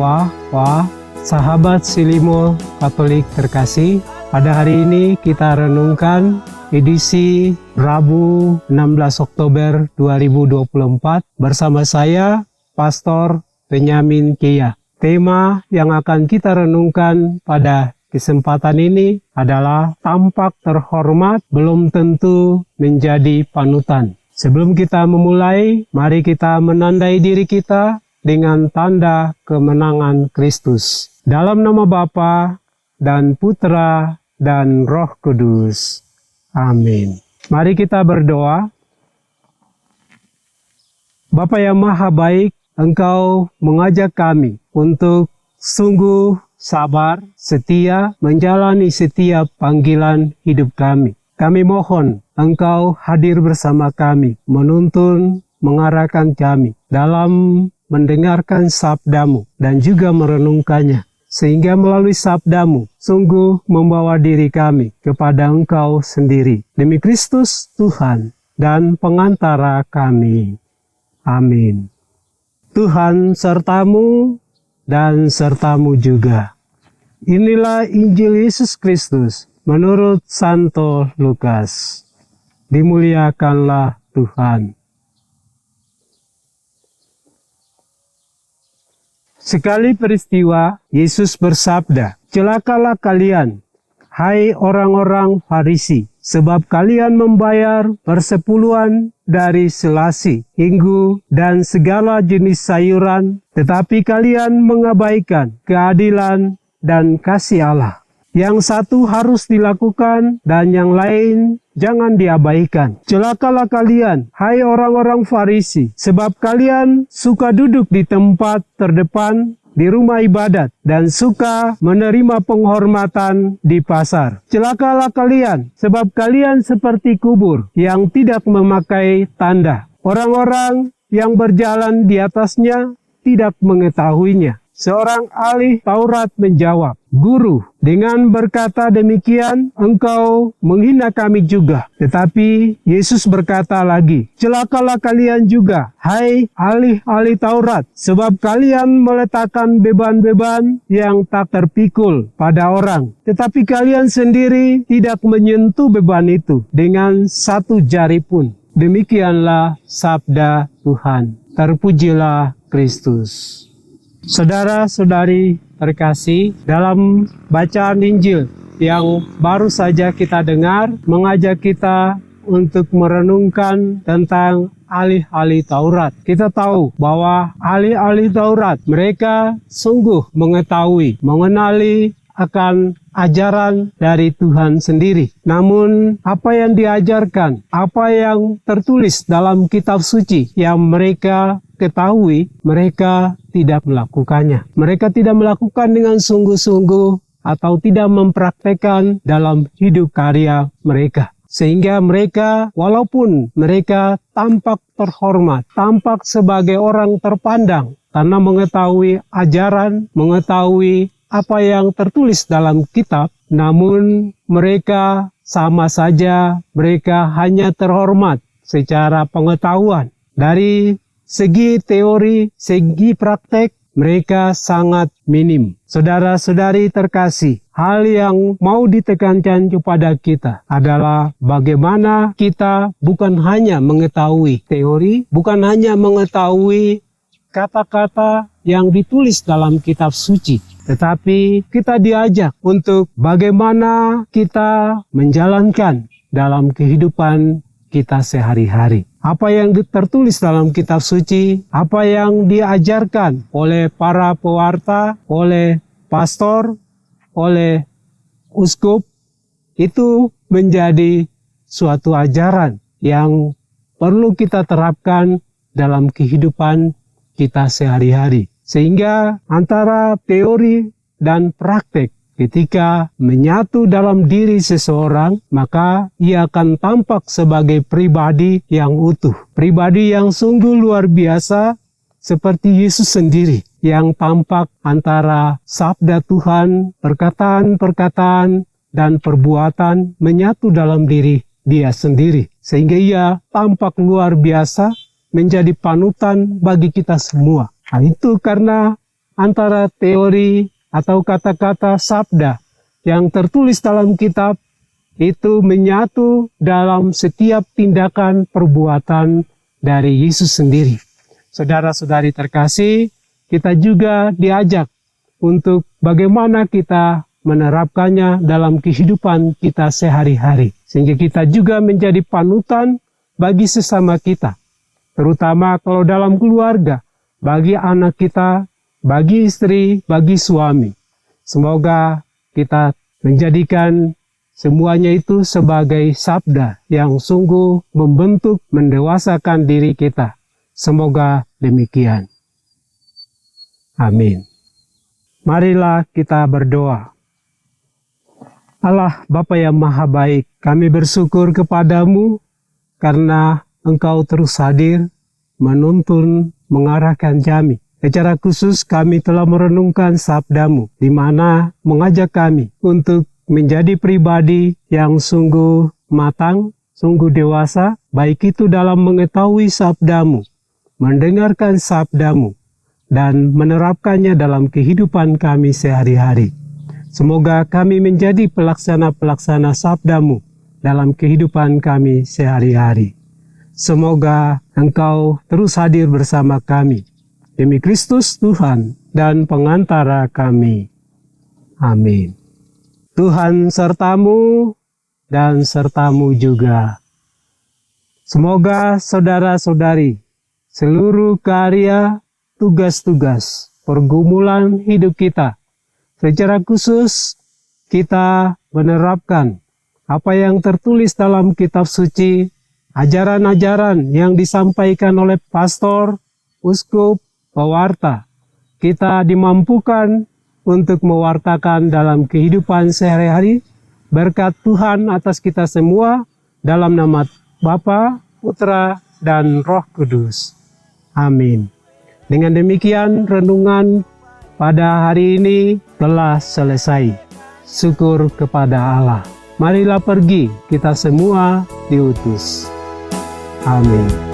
Wah, sahabat Silimo Katolik terkasih, pada hari ini kita renungkan edisi Rabu 16 Oktober 2024 bersama saya, Pastor Benyamin Kia. Tema yang akan kita renungkan pada kesempatan ini adalah tampak terhormat belum tentu menjadi panutan. Sebelum kita memulai, mari kita menandai diri kita dengan tanda kemenangan Kristus. Dalam nama Bapa dan Putra dan Roh Kudus. Amin. Mari kita berdoa. Bapa yang Maha Baik, Engkau mengajak kami untuk sungguh sabar, setia, menjalani setiap panggilan hidup kami. Kami mohon Engkau hadir bersama kami, menuntun, mengarahkan kami dalam mendengarkan sabda-Mu dan juga merenungkannya, sehingga melalui sabda-Mu sungguh membawa diri kami kepada Engkau sendiri. Demi Kristus Tuhan dan pengantara kami. Amin. Tuhan sertamu dan sertamu juga. Inilah Injil Yesus Kristus menurut Santo Lukas. Dimuliakanlah Tuhan. Sekali peristiwa, Yesus bersabda, "Celakalah kalian, hai orang-orang Farisi, sebab kalian membayar persepuluhan dari selasi, inggu, dan segala jenis sayuran, tetapi kalian mengabaikan keadilan dan kasih Allah. Yang satu harus dilakukan dan yang lain jangan diabaikan. Celakalah kalian, hai orang-orang Farisi, sebab kalian suka duduk di tempat terdepan di rumah ibadat dan suka menerima penghormatan di pasar. Celakalah kalian, sebab kalian seperti kubur yang tidak memakai tanda. Orang-orang yang berjalan di atasnya tidak mengetahuinya." Seorang ahli Taurat menjawab, "Guru, dengan berkata demikian, engkau menghina kami juga." Tetapi Yesus berkata lagi, "Celakalah kalian juga, hai ahli-ahli Taurat, sebab kalian meletakkan beban-beban yang tak terpikul pada orang. Tetapi kalian sendiri tidak menyentuh beban itu dengan satu jari pun." Demikianlah sabda Tuhan. Terpujilah Kristus. Saudara-saudari terkasih, dalam bacaan Injil yang baru saja kita dengar, mengajak kita untuk merenungkan tentang ahli-ahli Taurat. Kita tahu bahwa ahli-ahli Taurat, mereka sungguh mengetahui, mengenali akan ajaran dari Tuhan sendiri. Namun, apa yang diajarkan, apa yang tertulis dalam kitab suci yang mereka ketahui, mereka tidak melakukannya. Mereka tidak melakukan dengan sungguh-sungguh atau tidak mempraktekkan dalam hidup karya mereka. Sehingga mereka, walaupun mereka tampak terhormat, tampak sebagai orang terpandang, karena mengetahui ajaran, mengetahui apa yang tertulis dalam kitab, namun mereka sama saja, mereka hanya terhormat secara pengetahuan. Dari segi teori, segi praktek, mereka sangat minim. Saudara-saudari terkasih, hal yang mau ditekankan kepada kita adalah bagaimana kita bukan hanya mengetahui teori, bukan hanya mengetahui kata-kata yang ditulis dalam kitab suci, tetapi kita diajak untuk bagaimana kita menjalankan dalam kehidupan kita sehari-hari. Apa yang tertulis dalam kitab suci, apa yang diajarkan oleh para pewarta, oleh pastor, oleh uskup, itu menjadi suatu ajaran yang perlu kita terapkan dalam kehidupan kita sehari-hari. Sehingga antara teori dan praktek ketika menyatu dalam diri seseorang, maka ia akan tampak sebagai pribadi yang utuh. Pribadi yang sungguh luar biasa seperti Yesus sendiri yang tampak antara sabda Tuhan, perkataan-perkataan, dan perbuatan menyatu dalam diri dia sendiri. Sehingga ia tampak luar biasa menjadi panutan bagi kita semua. Nah, itu karena antara teori atau kata-kata sabda yang tertulis dalam kitab itu menyatu dalam setiap tindakan perbuatan dari Yesus sendiri. Saudara-saudari terkasih, kita juga diajak untuk bagaimana kita menerapkannya dalam kehidupan kita sehari-hari. Sehingga kita juga menjadi panutan bagi sesama kita. Terutama kalau dalam keluarga, bagi anak kita, bagi istri, bagi suami. Semoga kita menjadikan semuanya itu sebagai sabda yang sungguh membentuk, mendewasakan diri kita. Semoga demikian. Amin. Marilah kita berdoa. Allah Bapa yang Maha Baik, kami bersyukur kepadamu karena Engkau terus hadir, menuntun, mengarahkan kami. Secara khusus kami telah merenungkan sabdamu, di mana mengajak kami untuk menjadi pribadi yang sungguh matang, sungguh dewasa, baik itu dalam mengetahui sabdamu, mendengarkan sabdamu, dan menerapkannya dalam kehidupan kami sehari-hari. Semoga kami menjadi pelaksana-pelaksana sabdamu dalam kehidupan kami sehari-hari. Semoga Engkau terus hadir bersama kami. Demi Kristus Tuhan dan pengantara kami. Amin. Tuhan sertamu dan sertamu juga. Semoga saudara-saudari, seluruh karya, tugas-tugas, pergumulan hidup kita, secara khusus kita menerapkan apa yang tertulis dalam kitab suci, ajaran-ajaran yang disampaikan oleh pastor, uskup, pewarta. Kita dimampukan untuk mewartakan dalam kehidupan sehari-hari berkat Tuhan atas kita semua dalam nama Bapa, Putra, dan Roh Kudus. Amin. Dengan demikian renungan pada hari ini telah selesai. Syukur kepada Allah. Marilah pergi, kita semua diutus. Amin.